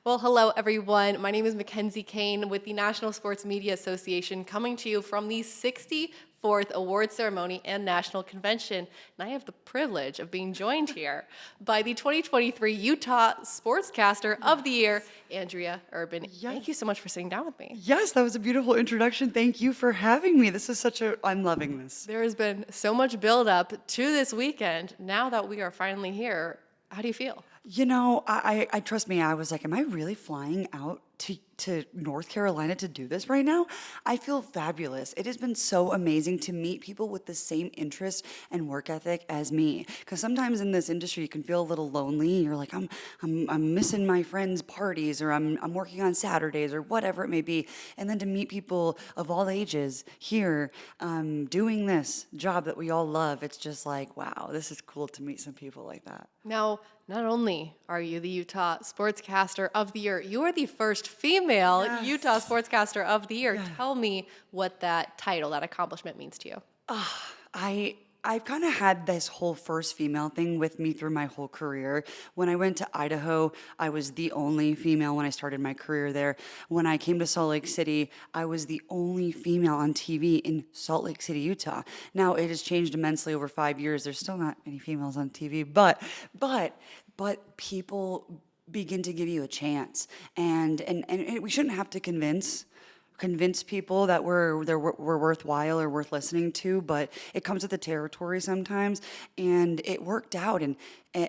Well, hello everyone. My name is McKenzie Kane with the National Sports Media Association, coming to you from the 64th Award Ceremony and National Convention. And I have the privilege of being joined here by the 2023 Utah Sportscaster of the Year, Andrea Urban. Yes. Thank you so much for sitting down with me. Yes, that was a beautiful introduction. Thank you for having me. This is I'm loving this. There has been so much build-up to this weekend. Now that we are finally here, how do you feel? I trust me, I was like, am I really flying out to North Carolina to do this right now? I feel fabulous. It has been so amazing to meet people with the same interest and work ethic as me. Because sometimes in this industry, you can feel a little lonely. You're like, I'm missing my friends' parties, or I'm working on Saturdays, or whatever it may be. And then to meet people of all ages here doing this job that we all love, it's just like, wow, this is cool to meet some people like that. Now, not only are you the Utah Sportscaster of the Year, you are the first female Yes. Utah Sportscaster of the Year. Yeah. Tell me what that title, that accomplishment means to you. I've kind of had this whole first female thing with me through my whole career. When I went to Idaho, I was the only female when I started my career there. When I came to Salt Lake City, I was the only female on TV in Salt Lake City, Utah. Now it has changed immensely over 5 years. There's still not many females on TV, but people begin to give you a chance, and we shouldn't have to convince people that we're worthwhile or worth listening to, but it comes with the territory sometimes, and it worked out, and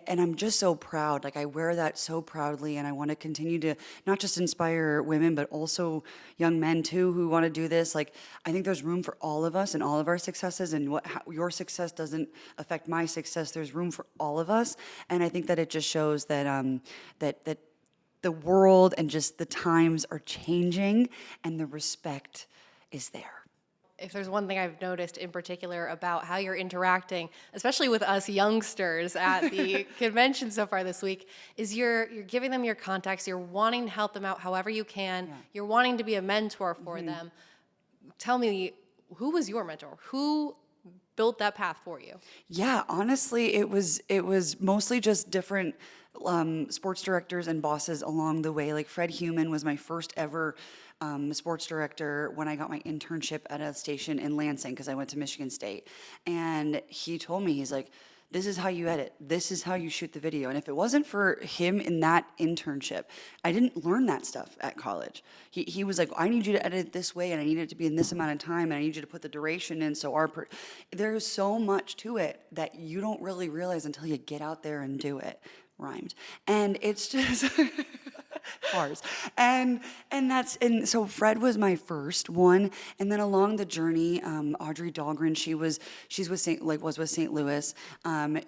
I'm just so proud. Like, I wear that so proudly, and I want to continue to not just inspire women, but also young men too who want to do this. Like, I think there's room for all of us and all of our successes, and how your success doesn't affect my success. There's room for all of us, and I think that it just shows that that the world and just the times are changing, and the respect is there. If there's one thing I've noticed in particular about how you're interacting, especially with us youngsters at the convention so far this week, is you're giving them your contacts, you're wanting to help them out however you can, you're wanting to be a mentor for them. Tell me, who was your mentor? Who built that path for you? Yeah, honestly, it was mostly just different sports directors and bosses along the way. Like, Fred Heumann was my first ever sports director when I got my internship at a station in Lansing, because I went to Michigan State. And he told me, he's like, this is how you edit. This is how you shoot the video. And if it wasn't for him in that internship, I didn't learn that stuff at college. He was like, I need you to edit it this way, and I need it to be in this amount of time, and I need you to put the duration in. So there's so much to it that you don't really realize until you get out there and do it. Rhymed. And it's just bars. And so Fred was my first one, and then along the journey, Audrey Dahlgren, she's with St. Louis.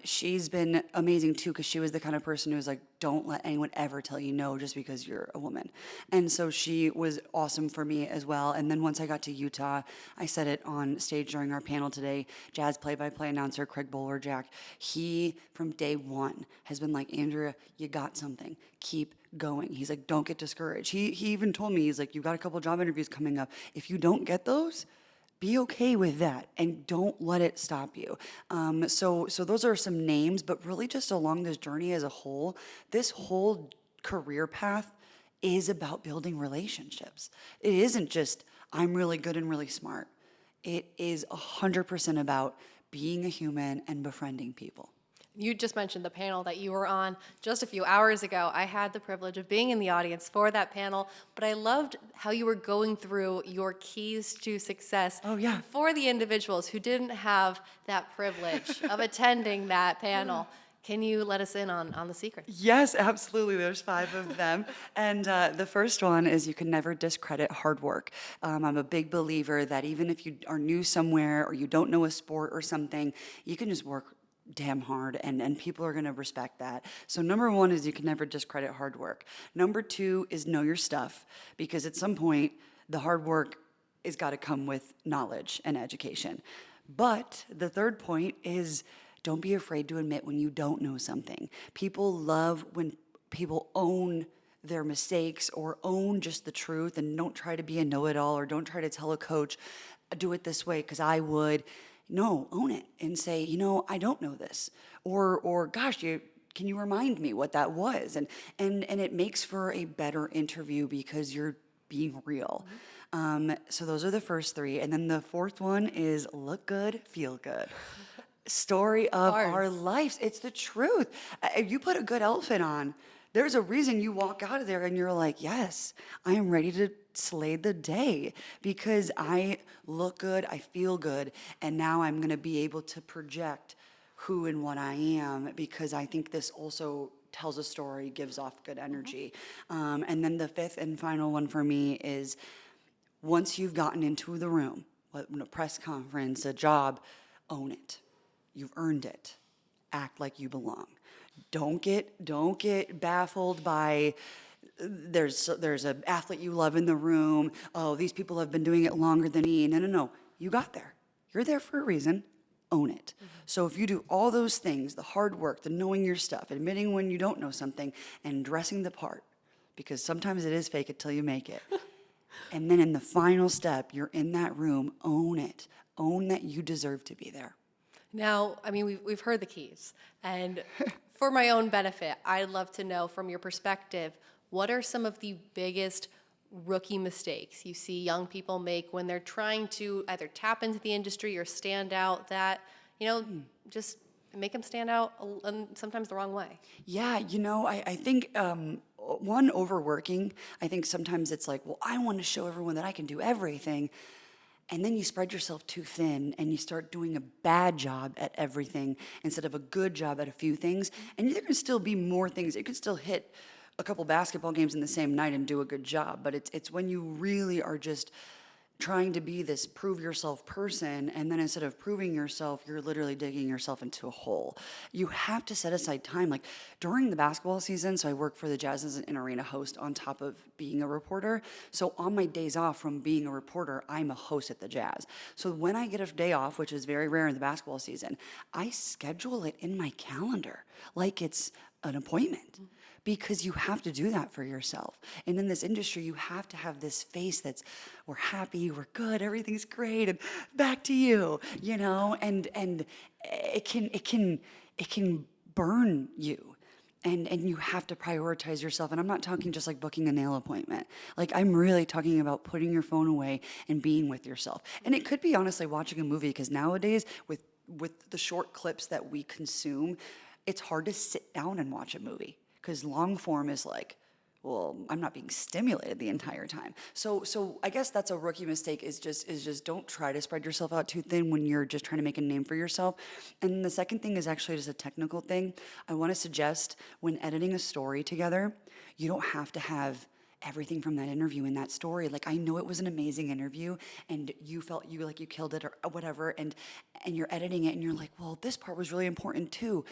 She's been amazing too, because she was the kind of person who was like, don't let anyone ever tell you no just because you're a woman. And so she was awesome for me as well. And then once I got to Utah, I said it on stage during our panel today, Jazz play-by-play announcer Craig Bowler-Jack, he from day one has been like, Andrea, you got something. Keep going. He's like, don't get discouraged. He even told me, he's like, you've got a couple job interviews coming up. If you don't get those, be okay with that, and don't let it stop you. So those are some names, but really just along this journey as a whole, this whole career path is about building relationships. It isn't just, I'm really good and really smart. It is 100% about being a human and befriending people. You just mentioned the panel that you were on just a few hours ago. I had the privilege of being in the audience for that panel, but I loved how you were going through your keys to success. Oh, yeah. For the individuals who didn't have that privilege of attending that panel. Can you let us in on the secret? Yes, absolutely. There's 5 of them. And the first one is, you can never discredit hard work. I'm a big believer that even if you are new somewhere, or you don't know a sport or something, you can just work damn hard, and people are going to respect that. So number 1 is, you can never discredit hard work. Number 2 is, know your stuff, because at some point the hard work has got to come with knowledge and education. But the third point is, don't be afraid to admit when you don't know something. People love when people own their mistakes, or own just the truth, and don't try to be a know-it-all, or don't try to tell a coach, do it this way because I would. No, own it and say, I don't know this. Or gosh, can you remind me what that was? And it makes for a better interview because you're being real. So those are the first three. And then the fourth one is look good, feel good. Story of our Ours. lives. It's the truth. If you put a good outfit on, there's a reason you walk out of there and you're like, yes, I am ready to slay the day because I look good, I feel good, and now I'm going to be able to project who and what I am because I think this also tells a story, gives off good energy. And then the fifth and final one for me is once you've gotten into the room, a press conference, a job, own it. You've earned it. Act like you belong. Don't get baffled by there's an athlete you love in the room. Oh, these people have been doing it longer than me. No. You got there. You're there for a reason. Own it. So if you do all those things, the hard work, the knowing your stuff, admitting when you don't know something, and dressing the part, because sometimes it is fake it till you make it. And then in the final step, you're in that room, own it. Own that you deserve to be there. Now, I mean, we've heard the keys. And for my own benefit, I'd love to know from your perspective, what are some of the biggest rookie mistakes you see young people make when they're trying to either tap into the industry or stand out that, just make them stand out sometimes the wrong way? Yeah, I think one, overworking. I think sometimes it's like, well, I want to show everyone that I can do everything. And then you spread yourself too thin and you start doing a bad job at everything instead of a good job at a few things. And there can still be more things. You can still hit a couple basketball games in the same night and do a good job. But it's when you really are just trying to be this prove yourself person, and then instead of proving yourself, you're literally digging yourself into a hole. You have to set aside time. Like during the basketball season, so I work for the Jazz as an arena host on top of being a reporter. So on my days off from being a reporter, I'm a host at the Jazz. So when I get a day off, which is very rare in the basketball season, I schedule it in my calendar like it's an appointment. Because you have to do that for yourself. And in this industry, you have to have this face that's, we're happy, we're good, everything's great, and back to you, and it can burn you. And you have to prioritize yourself. And I'm not talking just like booking a nail appointment. Like I'm really talking about putting your phone away and being with yourself. And it could be honestly watching a movie, because nowadays with the short clips that we consume, it's hard to sit down and watch a movie. Because long form is like, well, I'm not being stimulated the entire time. So I guess that's a rookie mistake is just don't try to spread yourself out too thin when you're just trying to make a name for yourself. And the second thing is actually just a technical thing. I want to suggest when editing a story together, you don't have to have everything from that interview in that story. Like I know it was an amazing interview and you felt you killed it or whatever, and you're editing it and you're like, well, this part was really important too.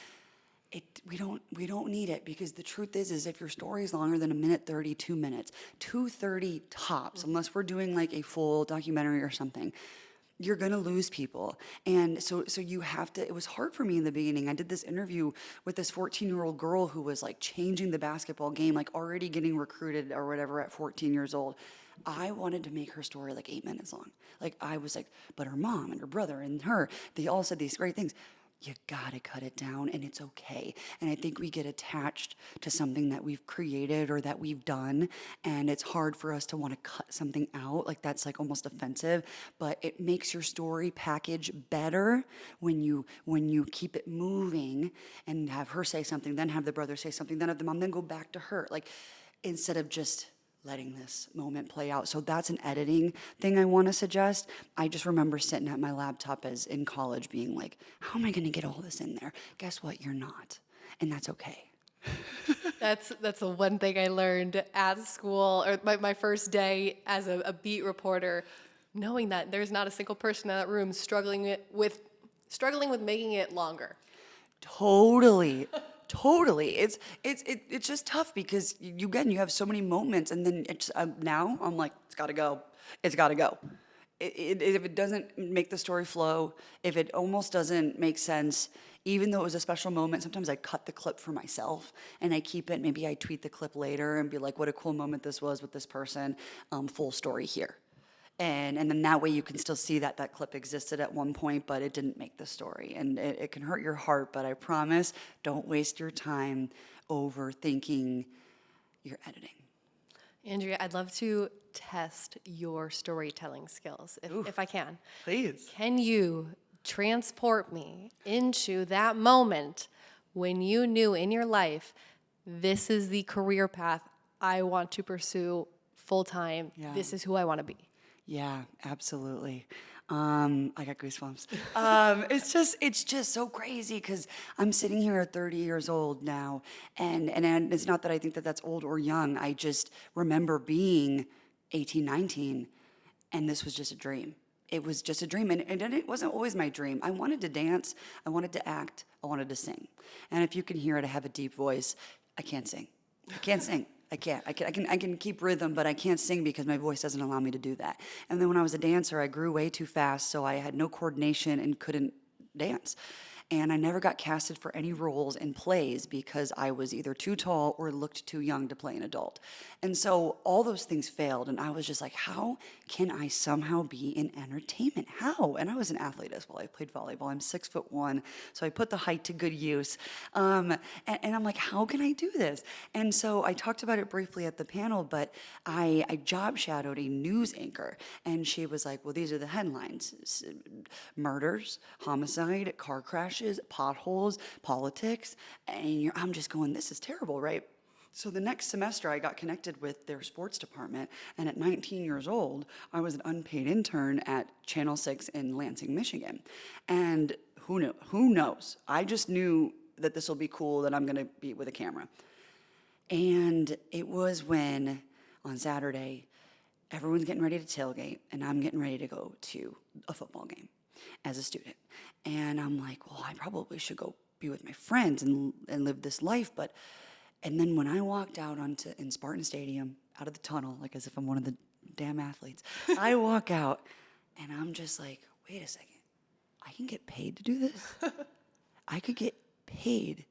We don't need it, because the truth is if your story is longer than 1:30, 2 minutes, 2:30 tops, unless we're doing like a full documentary or something, you're gonna lose people. And so you have to. It was hard for me in the beginning. I did this interview with this 14-year-old girl who was like changing the basketball game, like already getting recruited or whatever at 14 years old. I wanted to make her story like 8 minutes long. Like I was like, but her mom and her brother and her, they all said these great things. You gotta cut it down, and it's okay. And I think we get attached to something that we've created or that we've done, and it's hard for us to want to cut something out. Like that's like almost offensive, but it makes your story package better when you keep it moving and have her say something, then have the brother say something, then have the mom, then go back to her. Like instead of just letting this moment play out. So that's an editing thing I want to suggest. I just remember sitting at my laptop as in college being like, how am I going to get all this in there? Guess what? You're not. And that's okay. That's the one thing I learned at school, or my first day as a beat reporter, knowing that there's not a single person in that room struggling with making it longer. Totally. Totally. It's just tough because you have so many moments, and then it's now I'm like, it's got to go. It's got to go. If it doesn't make the story flow, if it almost doesn't make sense, even though it was a special moment, sometimes I cut the clip for myself and I keep it. Maybe I tweet the clip later and be like, what a cool moment this was with this person. Full story here. And then that way you can still see that that clip existed at one point, but it didn't make the story. And it can hurt your heart, but I promise, don't waste your time overthinking your editing. Andrea, I'd love to test your storytelling skills if I can. Please. Can you transport me into that moment when you knew in your life, this is the career path I want to pursue full time? Yeah. This is who I want to be. Yeah, absolutely. I got goosebumps. It's just so crazy because I'm sitting here at 30 years old now, and it's not that I think that that's old or young. I just remember being 18, 19, and this was just a dream. It was just a dream, and it wasn't always my dream. I wanted to dance, I wanted to act, I wanted to sing. And if you can hear it, I have a deep voice. I can't sing. I can't sing. I can keep rhythm, but I can't sing because my voice doesn't allow me to do that. And then when I was a dancer, I grew way too fast, so I had no coordination and couldn't dance. And I never got casted for any roles in plays because I was either too tall or looked too young to play an adult. And so all those things failed, and I was just like, how can I somehow be in entertainment? How? And I was an athlete as well. I played volleyball. I'm 6'1", so I put the height to good use. And I'm like, how can I do this? And so I talked about it briefly at the panel, but I job shadowed a news anchor, and she was like, well, these are the headlines: murders, homicide, car crashes, potholes, politics. And I'm just going, this is terrible, right? So the next semester, I got connected with their sports department, and at 19 years old, I was an unpaid intern at Channel 6 in Lansing, Michigan. And who knew? Who knows? I just knew that this will be cool, that I'm going to be with a camera. And it was when, on Saturday, everyone's getting ready to tailgate, and I'm getting ready to go to a football game as a student. And I'm like, well, I probably should go be with my friends and live this life, but... And then when I walked out in Spartan Stadium, out of the tunnel, like as if I'm one of the damn athletes, I walk out and I'm just like, wait a second, I can get paid to do this? I could get paid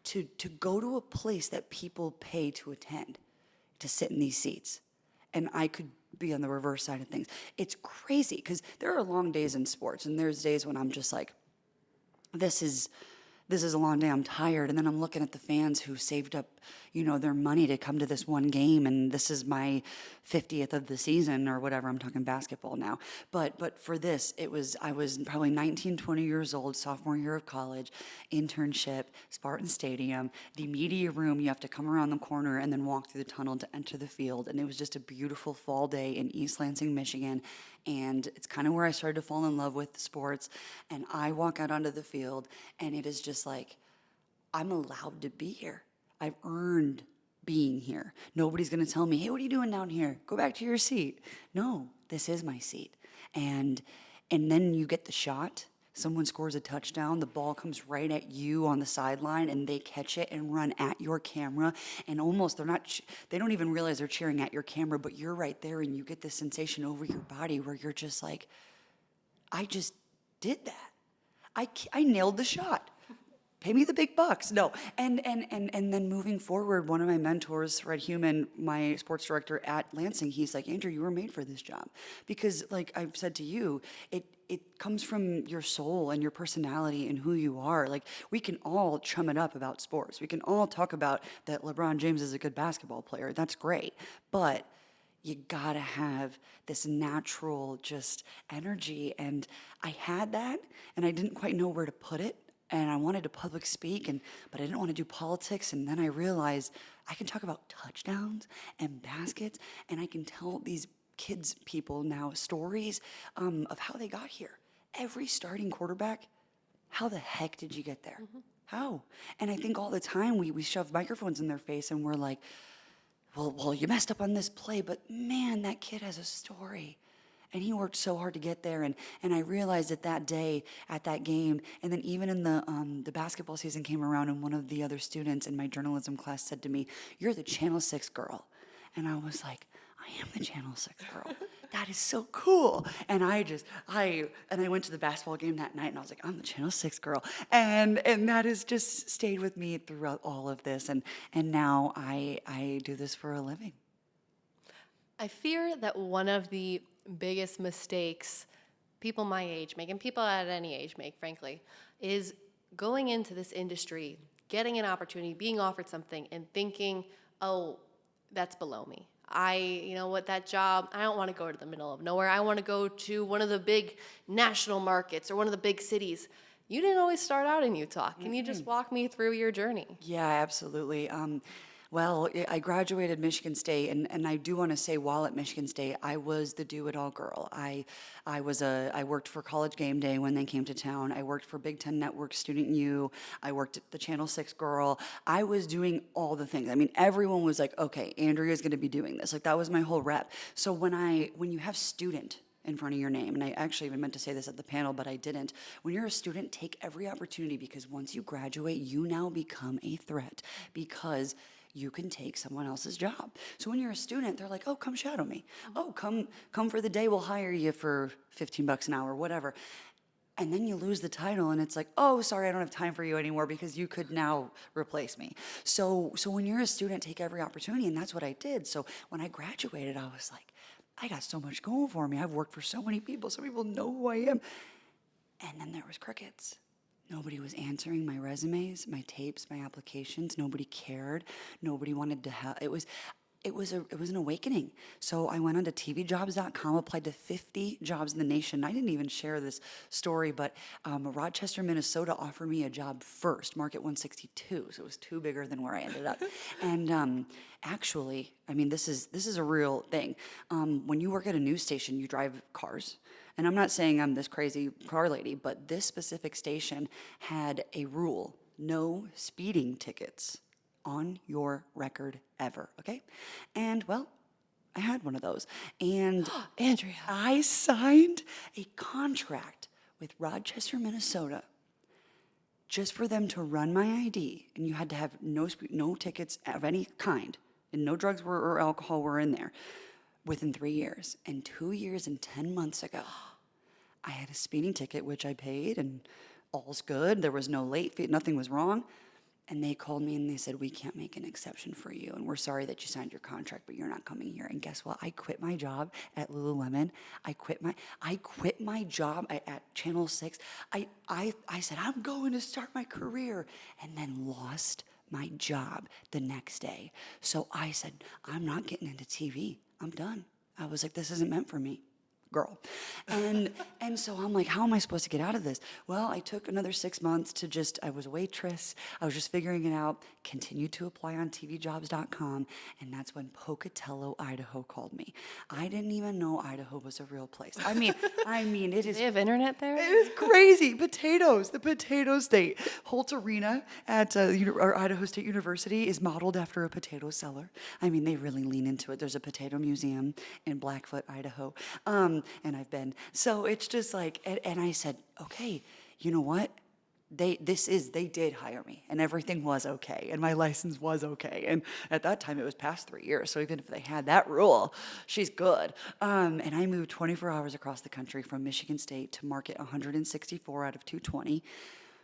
to go to a place that people pay to attend, to sit in these seats. And I could be on the reverse side of things. It's crazy because there are long days in sports, and there's days when I'm just like, this is a long day, I'm tired. And then I'm looking at the fans who saved up, their money to come to this one game, and this is my 50th of the season or whatever. I'm talking basketball now. But for this, I was probably 19, 20 years old, sophomore year of college, internship, Spartan Stadium, the media room. You have to come around the corner and then walk through the tunnel to enter the field. And it was just a beautiful fall day in East Lansing, Michigan. And it's kind of where I started to fall in love with sports. And I walk out onto the field, and it is just like, I'm allowed to be here. I've earned being here. Nobody's going to tell me, hey, what are you doing down here? Go back to your seat. No, this is my seat. And then you get the shot. Someone scores a touchdown. The ball comes right at you on the sideline, and they catch it and run at your camera. And almost they don't even realize they're cheering at your camera, but you're right there, and you get this sensation over your body where you're just like, I just did that. I nailed the shot. Pay me the big bucks. No. And then moving forward, one of my mentors, Fred Human, my sports director at Lansing, he's like, Andrew, you were made for this job. Because like I've said to you, it comes from your soul and your personality and who you are. Like, we can all chum it up about sports. We can all talk about that LeBron James is a good basketball player. That's great. But you gotta have this natural just energy. And I had that, and I didn't quite know where to put it. And I wanted to public speak, but I didn't want to do politics. And then I realized I can talk about touchdowns and baskets, and I can tell these people now stories of how they got here. Every starting quarterback, how the heck did you get there? Mm-hmm. How? And I think all the time we shove microphones in their face, and we're like, well, you messed up on this play, but man, that kid has a story. And he worked so hard to get there, and I realized that day at that game, and then even in the basketball season came around, and one of the other students in my journalism class said to me, "You're the Channel 6 girl," and I was like, "I am the Channel 6 girl. That is so cool." And I went to the basketball game that night, and I was like, "I'm the Channel 6 girl," and that has just stayed with me throughout all of this, and now I do this for a living. I fear that one of the biggest mistakes people my age make, and people at any age make, frankly, is going into this industry, getting an opportunity, being offered something, and thinking, oh, that's below me. You know what, that job, I don't want to go to the middle of nowhere. I want to go to one of the big national markets or one of the big cities. You didn't always start out in Utah. Can you just walk me through your journey? Yeah, absolutely. Well, I graduated Michigan State, and I do want to say, while at Michigan State, I was the do-it-all girl. I worked for College Game Day when they came to town. I worked for Big Ten Network Student U. I worked at the Channel 6 Girl. I was doing all the things. I mean, everyone was like, okay, Andrea's going to be doing this. Like, that was my whole rep. So when you have student in front of your name, and I actually even meant to say this at the panel, but I didn't. When you're a student, take every opportunity, because once you graduate, you now become a threat, because you can take someone else's job. So when you're a student, they're like, oh, come shadow me. Oh, come for the day, we'll hire you for 15 bucks an hour, whatever. And then you lose the title, and it's like, oh, sorry, I don't have time for you anymore, because you could now replace me. So when you're a student, take every opportunity, and that's what I did. So when I graduated, I was like, I got so much going for me. I've worked for so many people. So people know who I am. And then there was crickets. Nobody was answering my resumes, my tapes, my applications. Nobody cared. Nobody wanted to help. It was an awakening. So I went on to tvjobs.com, applied to 50 jobs in the nation. I didn't even share this story, but Rochester, Minnesota offered me a job first, market 162. So it was two bigger than where I ended up. And actually, I mean, this is a real thing. When you work at a news station, you drive cars. And I'm not saying I'm this crazy car lady, but this specific station had a rule: no speeding tickets on your record ever, okay? And, well, I had one of those. And Andrea. I signed a contract with Rochester, Minnesota, just for them to run my ID. And you had to have no tickets of any kind, and no drugs or alcohol were in there, within 3 years. And 2 years and 10 months ago, I had a speeding ticket, which I paid, and all's good. There was no late fee, nothing was wrong. And they called me and they said, we can't make an exception for you, and we're sorry that you signed your contract, but you're not coming here. And guess what? I quit my job at Lululemon. I quit my job at Channel 6. I said, I'm going to start my career, and then lost my job the next day. So I said, I'm not getting into TV. I'm done. I was like, this isn't meant for me, girl. And so I'm like, how am I supposed to get out of this? Well, I took another 6 months to I was a waitress. I was just figuring it out, continued to apply on tvjobs.com, and that's when Pocatello, Idaho called me. I didn't even know Idaho was a real place. I mean, it is. They have internet there? It is crazy. Potatoes, the potato state. Holt Arena at Idaho State University is modeled after a potato cellar. I mean, they really lean into it. There's a potato museum in Blackfoot, Idaho, and I've been. So it's just like, and I said, okay, you know what? They did hire me, and everything was okay, and my license was okay. And at that time, it was past 3 years. So even if they had that rule, she's good. And I moved 24 hours across the country from Michigan State to market 164 out of 220,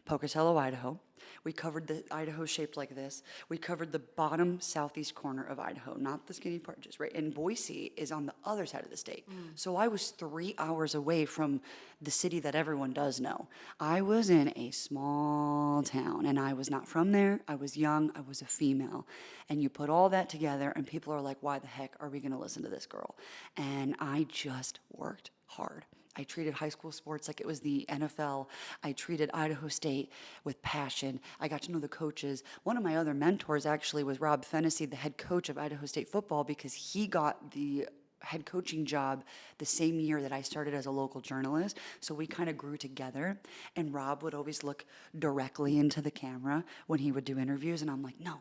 Pocatello, Idaho. We covered the Idaho shaped like this. We covered the bottom southeast corner of Idaho, not the skinny part, just right. And Boise is on the other side of the state. So I was 3 hours away from the city that everyone does know. I was in a small town, and I was not from there. I was young. I was a female. And you put all that together, and people are like, why the heck are we going to listen to this girl? And I just worked hard. I treated high school sports like it was the NFL. I treated Idaho State with passion. I got to know the coaches. One of my other mentors actually was Rob Fennessy, the head coach of Idaho State football, because he got the head coaching job the same year that I started as a local journalist. So we kind of grew together, and Rob would always look directly into the camera when he would do interviews, and I'm like, no,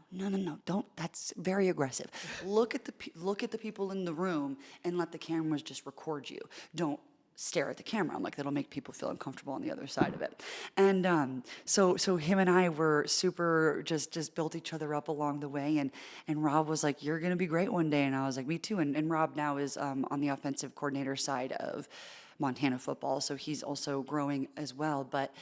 don't, that's very aggressive. Look at the people in the room and let the cameras just record you. Don't stare at the camera. I'm like, that'll make people feel uncomfortable on the other side of it. And so him and I were super, just built each other up along the way. And Rob was like, you're going to be great one day. And I was like, me too. And Rob now is on the offensive coordinator side of Montana football. So he's also growing as well. But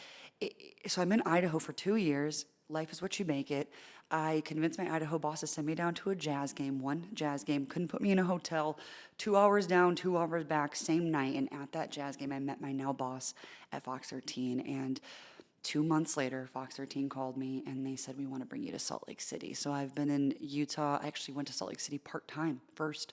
so I'm in Idaho for 2 years. Life is what you make it. I convinced my Idaho boss to send me down to a jazz game, one jazz game, couldn't put me in a hotel, 2 hours down, 2 hours back, same night. And at that jazz game, I met my now boss at Fox 13. And 2 months later, Fox 13 called me and they said, we want to bring you to Salt Lake City. So I've been in Utah. I actually went to Salt Lake City part-time first,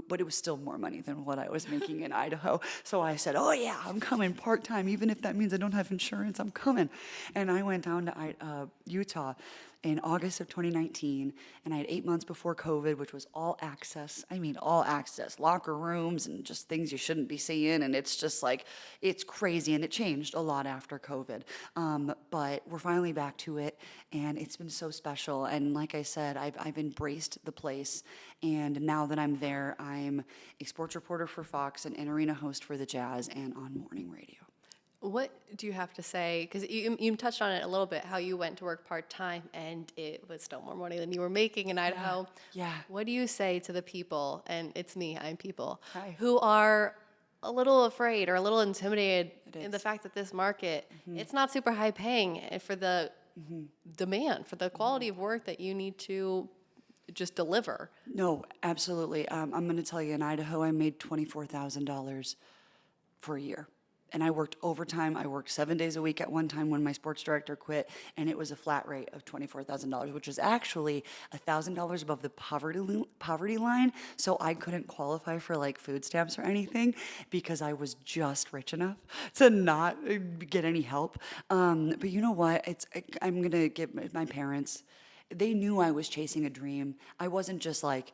but it was still more money than what I was making in Idaho. So I said, oh yeah, I'm coming part-time. Even if that means I don't have insurance, I'm coming. And I went down to Utah in August of 2019, and I had 8 months before COVID, which was all access. I mean, all access, locker rooms and just things you shouldn't be seeing. And it's just like, it's crazy. And it changed a lot after COVID. But we're finally back to it, and it's been so special. And like I said, I've embraced the place. And now that I'm there, I'm a sports reporter for Fox, an in-arena host for the Jazz, and on morning radio. What do you have to say? Because you touched on it a little bit, how you went to work part-time and it was still more money than you were making in Idaho. Yeah. What do you say to the people, and it's me, I'm people, Hi. who are a little afraid or a little intimidated in the is. fact that this market, it's not super high paying for the demand, for the quality of work that you need to just deliver? No, absolutely. I'm going to tell you, in Idaho, I made $24,000 for a year. And I worked overtime. I worked 7 days a week at one time when my sports director quit, and it was a flat rate of $24,000, which is actually $1,000 above the poverty line. So I couldn't qualify for like food stamps or anything because I was just rich enough to not get any help. But you know what? I'm gonna give my parents. They knew I was chasing a dream. I wasn't just like,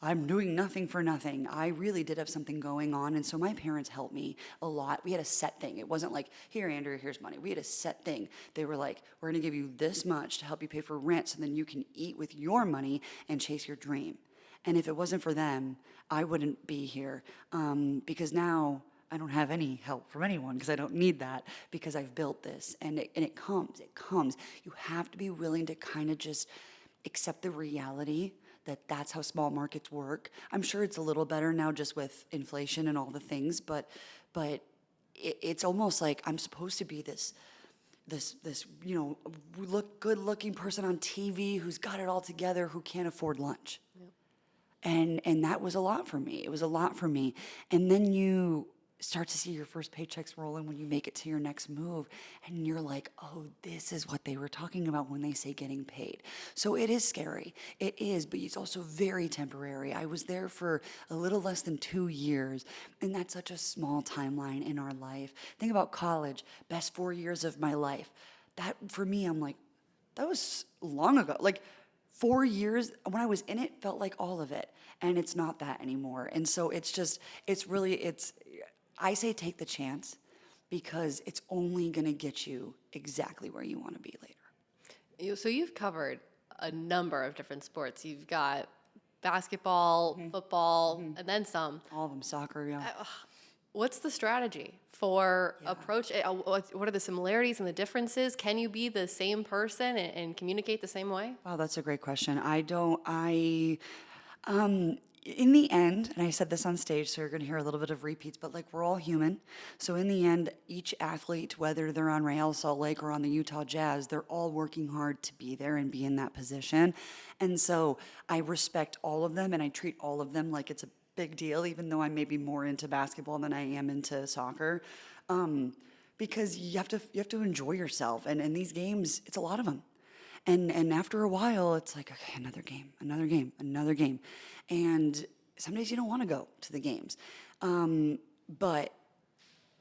I'm doing nothing for nothing. I really did have something going on. And so my parents helped me a lot. We had a set thing. It wasn't like, here, Andrea, here's money. We had a set thing. They were like, we're going to give you this much to help you pay for rent so then you can eat with your money and chase your dream. And if it wasn't for them, I wouldn't be here. Because now I don't have any help from anyone because I don't need that because I've built this. And it comes. You have to be willing to kind of just accept the reality that that's how small markets work. I'm sure it's a little better now just with inflation and all the things, but it's almost like I'm supposed to be this good looking person on TV who's got it all together who can't afford lunch. Yep. And that was a lot for me. It was a lot for me. And then you start to see your first paychecks roll in when you make it to your next move, and you're like, oh, this is what they were talking about when they say getting paid. So it is scary. It is, but it's also very temporary. I was there for a little less than 2 years, and that's such a small timeline in our life. Think about college, best 4 years of my life. That, for me, I'm like, that was long ago. Like, 4 years, when I was in it, felt like all of it, and it's not that anymore. And so I say take the chance because it's only going to get you exactly where you want to be later. So you've covered a number of different sports. You've got basketball, football, and then some. All of them, soccer, yeah. What's the strategy for approach? What are the similarities and the differences? Can you be the same person and communicate the same way? Wow, that's a great question. In the end, and I said this on stage, so you're going to hear a little bit of repeats, but like we're all human. So in the end, each athlete, whether they're on Real Salt Lake or on the Utah Jazz, they're all working hard to be there and be in that position. And so I respect all of them and I treat all of them like it's a big deal, even though I'm maybe more into basketball than I am into soccer. Because you have to enjoy yourself. And in these games, it's a lot of them. And after a while, it's like, okay, another game. And some days you don't want to go to the games. But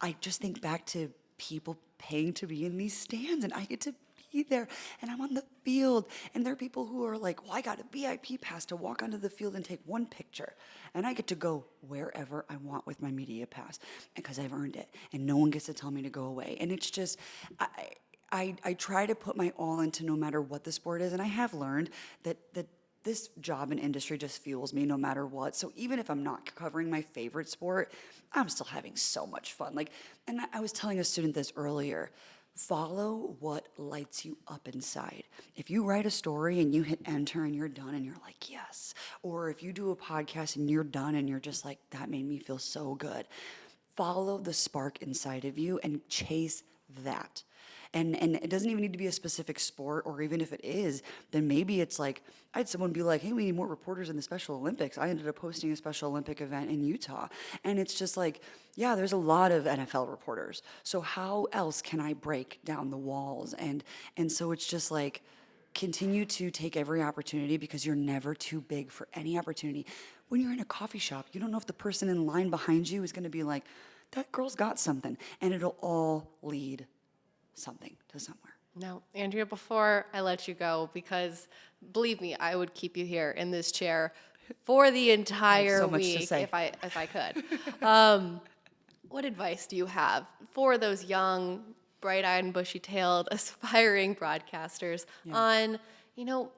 I just think back to people paying to be in these stands, and I get to be there, and I'm on the field. And there are people who are like, well, I got a VIP pass to walk onto the field and take one picture. And I get to go wherever I want with my media pass because I've earned it. And no one gets to tell me to go away. And it's just... I try to put my all into no matter what the sport is, and I have learned that this job and industry just fuels me no matter what. So even if I'm not covering my favorite sport, I'm still having so much fun. And I was telling a student this earlier, follow what lights you up inside. If you write a story and you hit enter and you're done and you're like, yes, or if you do a podcast and you're done and you're just like, that made me feel so good, follow the spark inside of you and chase that. And it doesn't even need to be a specific sport, or even if it is, then maybe it's like, I had someone be like, hey, we need more reporters in the Special Olympics. I ended up hosting a Special Olympic event in Utah. And it's just like, yeah, there's a lot of NFL reporters. So how else can I break down the walls? And so it's just like, continue to take every opportunity, because you're never too big for any opportunity. When you're in a coffee shop, you don't know if the person in line behind you is going to be like, that girl's got something. And it'll all lead something to somewhere. Now, Andrea, before I let you go, because believe me, I would keep you here in this chair for the entire so much to week say. if I could. What advice do you have for those young, bright-eyed and bushy-tailed aspiring broadcasters on,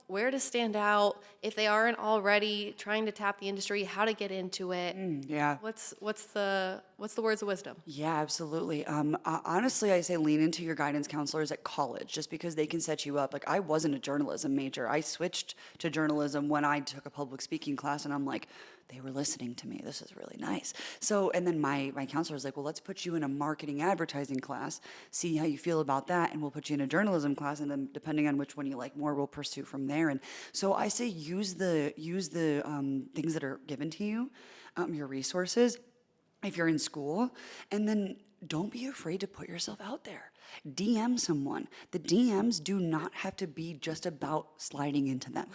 where to stand out if they aren't already trying to tap the industry, how to get into it? Yeah. What's the words of wisdom? Yeah, absolutely. Honestly, I say lean into your guidance counselors at college, just because they can set you up. Like, I wasn't a journalism major. I switched to journalism when I took a public speaking class, and I'm like, they were listening to me. This is really nice. So, and then my counselor was like, well, let's put you in a marketing advertising class, see how you feel about that, and we'll put you in a journalism class, and then depending on which one you like more, we'll pursue from there. And so I say use the things that are given to you, your resources, if you're in school, and then don't be afraid to put yourself out there. DM someone. The DMs do not have to be just about sliding into them.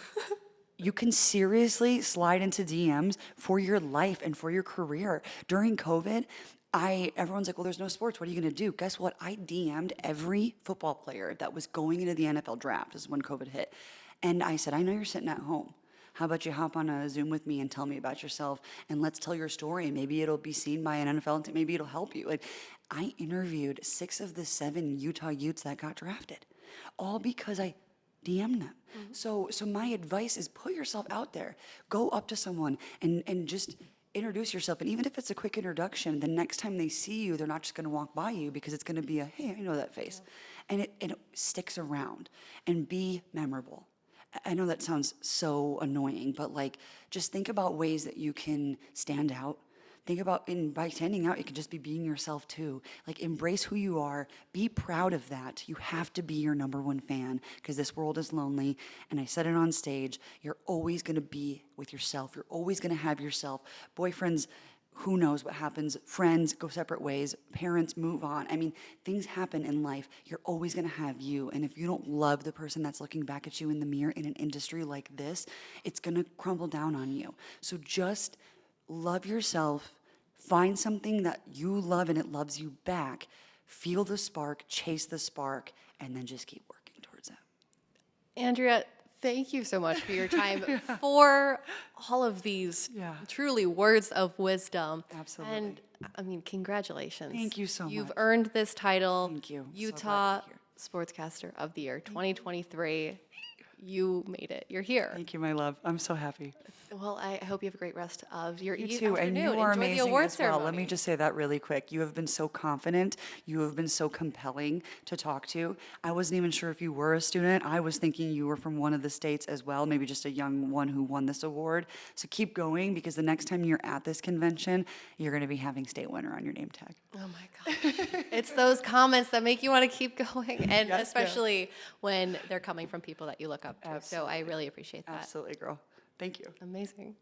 You can seriously slide into DMs for your life and for your career. During COVID, everyone's like, well, there's no sports. What are you going to do? Guess what? I DM'd every football player that was going into the NFL draft. This is when COVID hit. And I said, I know you're sitting at home. How about you hop on a Zoom with me and tell me about yourself, and let's tell your story, and maybe it'll be seen by an NFL team. Maybe it'll help you. Like, I interviewed 6 of the 7 Utah Utes that got drafted, all because I DM'd them. So my advice is put yourself out there. Go up to someone and just introduce yourself. And even if it's a quick introduction, the next time they see you, they're not just going to walk by you, because it's going to be a, hey, I know that face. And it sticks around. And be memorable. I know that sounds so annoying, but like, just think about ways that you can stand out. Think about, and by standing out, it could just be being yourself too. Like, embrace who you are. Be proud of that. You have to be your #1 fan, because this world is lonely. And I said it on stage, you're always going to be with yourself. You're always going to have yourself. Boyfriends, who knows what happens? Friends go separate ways. Parents move on. I mean, things happen in life. You're always going to have you. And if you don't love the person that's looking back at you in the mirror in an industry like this, it's going to crumble down on you. So just love yourself. Find something that you love and it loves you back. Feel the spark, chase the spark, and then just keep working towards it. Andrea, thank you so much for your time, for all of these truly words of wisdom. Absolutely. And I mean, congratulations. Thank you so much. You've earned this title. Thank you. So glad to Utah be here. Sportscaster of the Year 2023. You made it. You're here. Thank you, my love. I'm so happy. Well, I hope you have a great rest of your You afternoon. too, and you are Enjoy amazing the award as well. ceremony. Let me just say that really quick. You have been so confident. You have been so compelling to talk to. I wasn't even sure if you were a student. I was thinking you were from one of the states as well, maybe just a young one who won this award. So keep going, because the next time you're at this convention, you're going to be having state winner on your name tag. Oh my gosh. It's those comments that make you want to keep going, and especially when they're coming from people that you look up to. So I really appreciate that. Absolutely, girl. Thank you. Amazing.